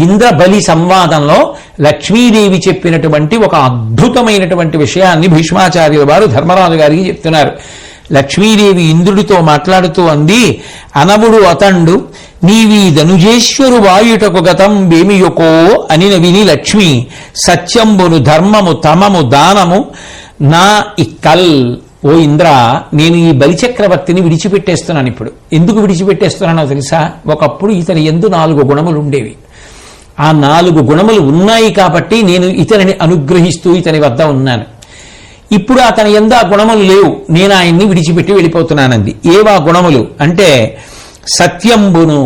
ఇంద్ర బలి సంవాదంలో లక్ష్మీదేవి చెప్పినటువంటి ఒక అద్భుతమైనటువంటి విషయాన్ని భీష్మాచార్యుల వారు ధర్మరాజు గారికి చెప్తున్నారు. లక్ష్మీదేవి ఇంద్రుడితో మాట్లాడుతూ అంది, అనవుడు అతండు నీవీ ధనుజేశ్వరు వాయుటకు గతం వేమియొకో అని విని లక్ష్మి సత్యంబును ధర్మము తమము దానము నా ఇక్కల్. ఓ ఇంద్ర, నేను ఈ బలిచక్రవర్తిని విడిచిపెట్టేస్తున్నాను. ఇప్పుడు ఎందుకు విడిచిపెట్టేస్తున్నానో తెలుసా? ఒకప్పుడు ఇతని యందు 4 గుణములు ఉండేవి. ఆ 4 గుణములు ఉన్నాయి కాబట్టి నేను ఇతనిని అనుగ్రహిస్తూ ఇతని వద్ద ఉన్నాను. ఇప్పుడు అతని యందు ఆ గుణములు లేవు, నేను ఆయన్ని విడిచిపెట్టి వెళ్ళిపోతున్నానంది. ఏవా గుణములు అంటే సత్యంబును,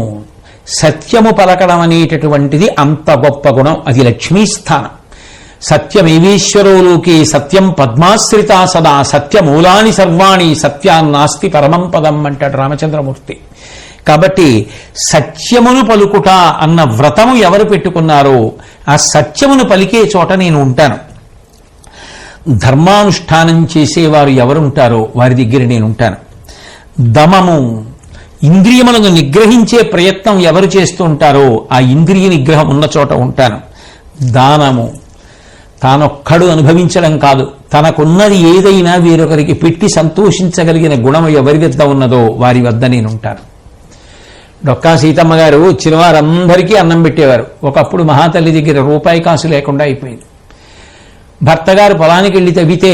సత్యము పలకడం అనేటటువంటిది అంత గొప్ప గుణం. అది లక్ష్మీస్థానం. సత్యమేవేశ్వరోలోకి సత్యం పద్మాశ్రితా సదా సత్యమూలాని సర్వాణి సత్యాన్నాస్తి పరమం పదం అంటాడు రామచంద్రమూర్తి. కాబట్టి సత్యమును పలుకుట అన్న వ్రతము ఎవరు పెట్టుకున్నారో ఆ సత్యమును పలికే చోట నేను ఉంటాను. ధర్మానుష్ఠానం చేసేవారు ఎవరుంటారో వారి దగ్గర నేను ఉంటాను. దమము, ఇంద్రియములను నిగ్రహించే ప్రయత్నం ఎవరు చేస్తూ ఉంటారో ఆ ఇంద్రియ నిగ్రహం ఉన్న చోట ఉంటాను. దానము, తానొక్కడు అనుభవించడం కాదు, తనకున్నది ఏదైనా వేరొకరికి పెట్టి సంతోషించగలిగిన గుణం ఎవరి వద్ద ఉన్నదో వారి వద్ద నేను ఉంటాను. డొక్కా సీతమ్మ గారు వచ్చిన వారందరికీ అన్నం పెట్టేవారు. ఒకప్పుడు మహాతల్లి దగ్గర రూపాయి కాసు లేకుండా అయిపోయింది. భర్త గారు పొలానికి వెళ్ళి తవ్వితే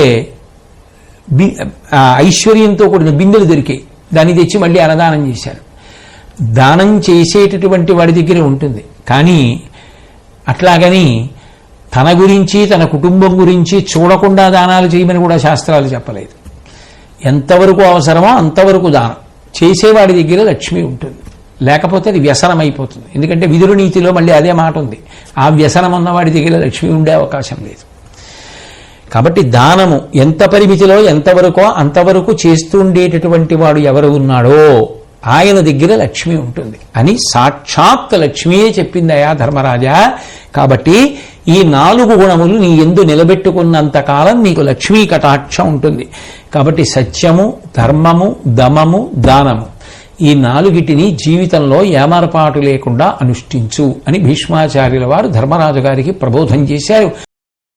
ఐశ్వర్యంతో కూడిన బిందెలు దొరికాయి. దాన్ని తెచ్చి మళ్ళీ అన్నదానం చేశారు. దానం చేసేటటువంటి వాడి దగ్గర ఉంటుంది. కానీ అట్లాగని తన గురించి తన కుటుంబం గురించి చూడకుండా దానాలు చేయమని కూడా శాస్త్రాలు చెప్పలేదు. ఎంతవరకు అవసరమో అంతవరకు దానం చేసేవాడి దగ్గర లక్ష్మి ఉంటుంది. లేకపోతే అది వ్యసనం అయిపోతుంది. ఎందుకంటే విదురు నీతిలో మళ్ళీ అదే మాట ఉంది, ఆ వ్యసనం ఉన్నవాడి దగ్గర లక్ష్మి ఉండే అవకాశం లేదు. కాబట్టి దానము ఎంత పరిమితిలో ఎంతవరకో అంతవరకు చేస్తూ ఉండేటటువంటి వాడు ఎవరు ఉన్నాడో ఆయన దగ్గర లక్ష్మి ఉంటుంది అని సాక్షాత్ లక్ష్మియే చెప్పిందయా ధర్మరాజా. కాబట్టి ఈ 4 గుణములు నీ యందు నిలబెట్టుకున్నంత కాలం నీకు లక్ష్మీ కటాక్షం ఉంటుంది. కాబట్టి సత్యము, ధర్మము, దమము, దానము ఈ 4టిని జీవితంలో ఏమరపాటు లేకుండా అనుష్ఠించు అని భీష్మాచార్యుల వారు ధర్మరాజు గారికి ప్రబోధం చేశారు.